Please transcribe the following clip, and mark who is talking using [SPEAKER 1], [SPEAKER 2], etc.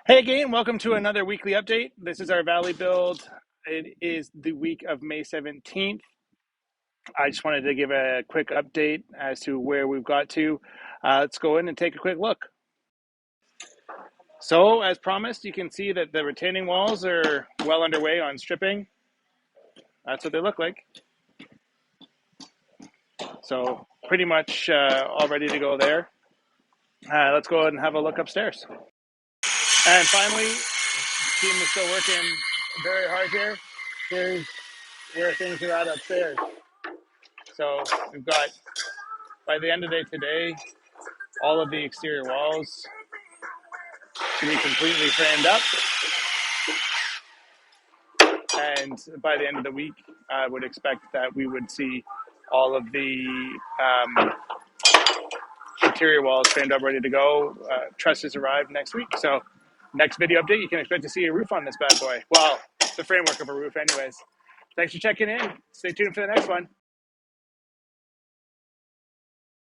[SPEAKER 1] Hey again, welcome to another weekly update. This is our Valley build. It is the week of May 17th. I just wanted to give a quick update as to where we've got to. Let's go in and take a quick look. So, as promised, you can see that the retaining walls are well underway on stripping. That's what they look like. So, pretty much all ready to go there. Let's go ahead and have a look upstairs. And finally, the team is still working very hard here. Here's where things are at upstairs. So we've got, by the end of the day today, all of the exterior walls should be completely framed up. And by the end of the week, I would expect that we would see all of the interior walls framed up, ready to go. Trusses arrive next week. So next video update, you can expect to see a roof on this bad boy. Well, the framework of a roof anyways. Thanks for checking in. Stay tuned for the next one.